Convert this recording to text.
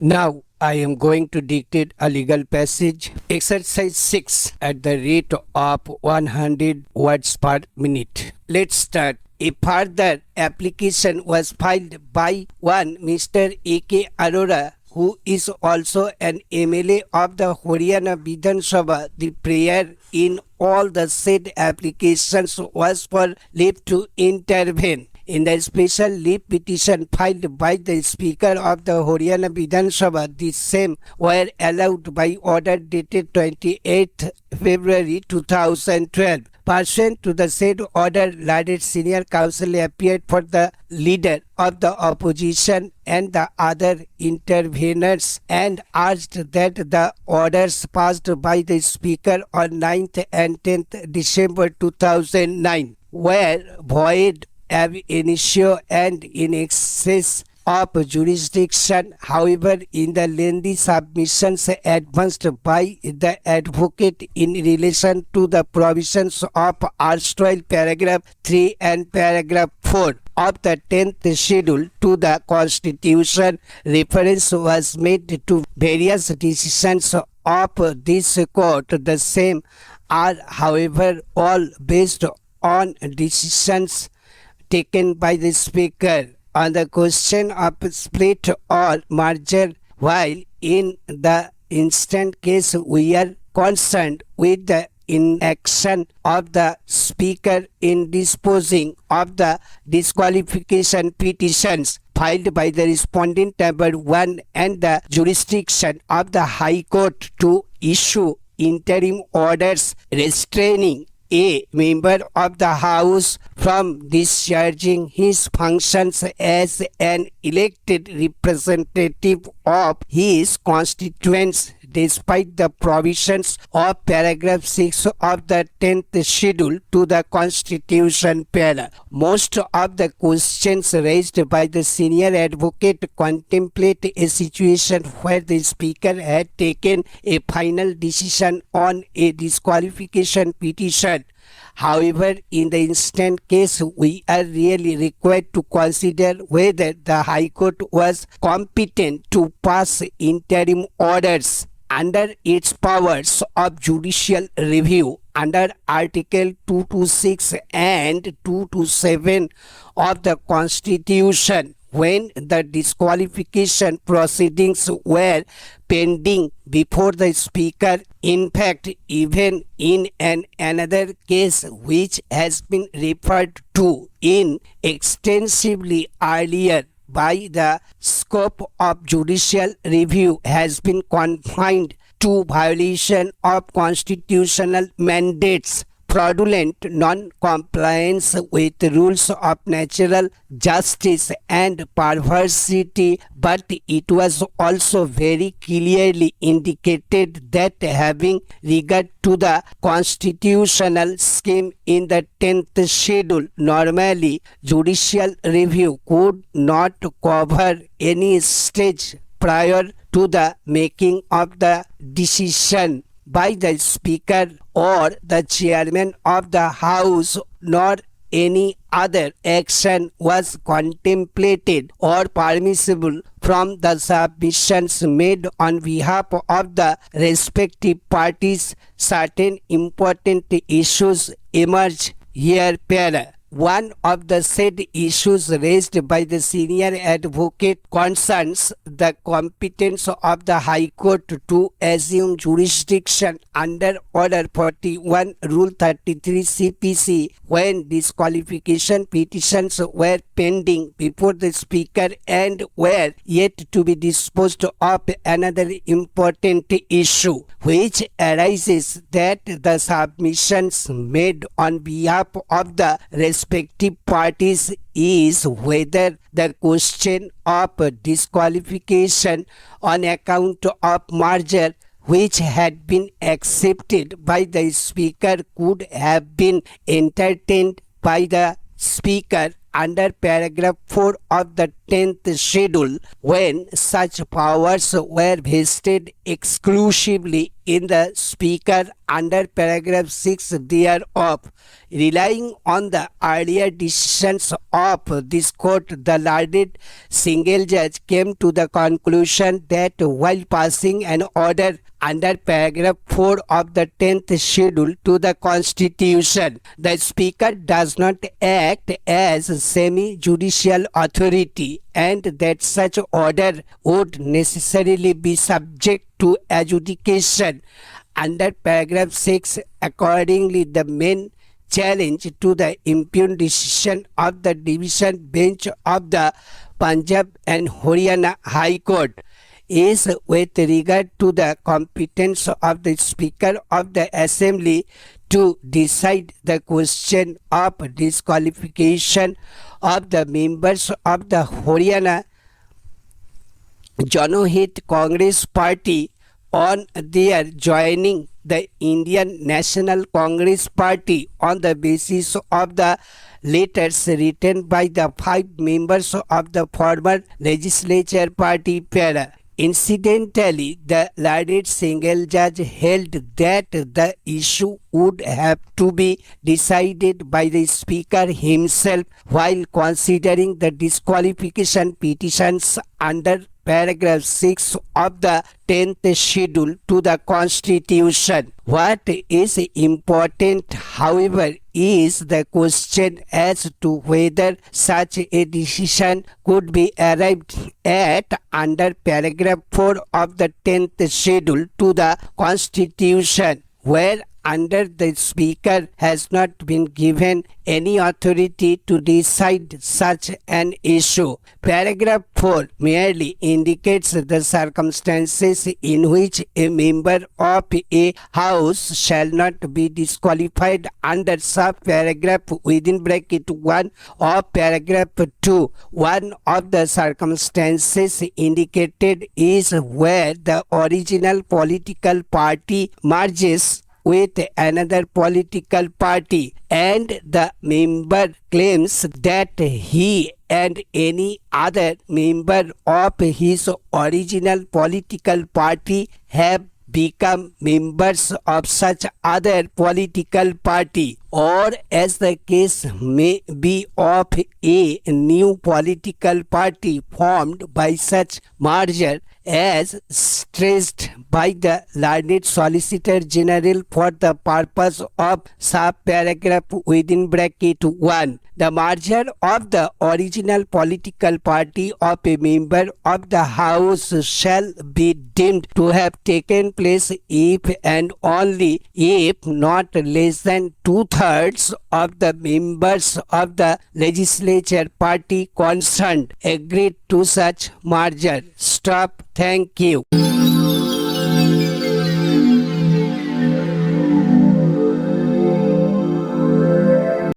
Now I am going to dictate a legal passage. Exercise 6 at the rate of 100 words per minute. Let's start. A further application was filed by one Mr. A.K. Arora, who is also an MLA of the Haryana Vidhan Sabha. The prayer in all the said applications was for leave to intervene. In the special leave petition filed by the Speaker of the Haryana Vidhan Sabha, the same were allowed by order dated 28th February 2012. Pursuant to the said order, Laded Senior Counsel appeared for the leader of the opposition and the other interveners and urged that the orders passed by the Speaker on 9th and 10th December 2009 were void ab initio and in excess of jurisdiction. However, in the lengthy submissions advanced by the advocate in relation to the provisions of erstwhile paragraph 3 and paragraph 4 of the 10th schedule to the Constitution, reference was made to various decisions of this court. The same are, however, all based on decisions taken by the Speaker on the question of split or merger, while in the instant case we are concerned with the inaction of the Speaker in disposing of the disqualification petitions filed by the respondent number 1 and the jurisdiction of the High Court to issue interim orders restraining a member of the House from discharging his functions as an elected representative of his constituents despite the provisions of paragraph 6 of the 10th schedule to the Constitution. Most of the questions raised by the senior advocate contemplate a situation where the Speaker had taken a final decision on a disqualification petition. However, in the instant case, we are really required to consider whether the High Court was competent to pass interim orders under its powers of judicial review under Article 226 and 227 of the Constitution when the disqualification proceedings were pending before the Speaker. In fact, even in another case which has been referred to in extensively earlier, by the scope of judicial review has been confined to violation of constitutional mandates, fraudulent non-compliance with rules of natural justice and perversity, but it was also very clearly indicated that having regard to the constitutional scheme in the 10th schedule, normally judicial review could not cover any stage prior to the making of the decision by the Speaker or the Chairman of the House, nor any other action was contemplated or permissible from the submissions made on behalf of the respective parties. Certain important issues emerge here. One of the said issues raised by the senior advocate concerns the competence of the High Court to assume jurisdiction under Order 41, Rule 33 CPC when disqualification petitions were pending before the Speaker and were yet to be disposed of. Another important issue which arises that the submissions made on behalf of the respective parties is whether the question of disqualification on account of merger which had been accepted by the Speaker could have been entertained by the Speaker under paragraph 4 of the 10th schedule when such powers were vested exclusively in the Speaker under paragraph 6 thereof. Relying on the earlier decisions of this court, the learned single judge came to the conclusion that while passing an order under paragraph 4 of the 10th schedule to the Constitution, the Speaker does not act as semi-judicial authority, and that such order would necessarily be subject to adjudication under paragraph 6. Accordingly, the main challenge to the impugned decision of the division bench of the Punjab and Haryana High Court is with regard to the competence of the Speaker of the Assembly to decide the question of disqualification of the members of the Haryana Janohit Congress Party on their joining the Indian National Congress Party on the basis of the letters written by the 5 members of the former legislature party para. Incidentally, the learned single judge held that the issue would have to be decided by the Speaker himself while considering the disqualification petitions under paragraph 6 of the 10th schedule to the Constitution. What is important, however, is the question as to whether such a decision could be arrived at under paragraph 4 of the 10th schedule to the Constitution, where under the Speaker has not been given any authority to decide such an issue. Paragraph 4 merely indicates the circumstances in which a member of a House shall not be disqualified under sub-paragraph within bracket 1 of paragraph 2. One of the circumstances indicated is where the original political party merges with another political party and the member claims that he and any other member of his original political party have become members of such other political party, or as the case may be of a new political party formed by such merger as stressed by the learned Solicitor General for the purpose of sub-paragraph within bracket 1. The merger of the original political party of a member of the House shall be deemed to have taken place if and only if not less than 2/3 of the members of the legislature party concerned agreed to such merger. Stop. Thank you.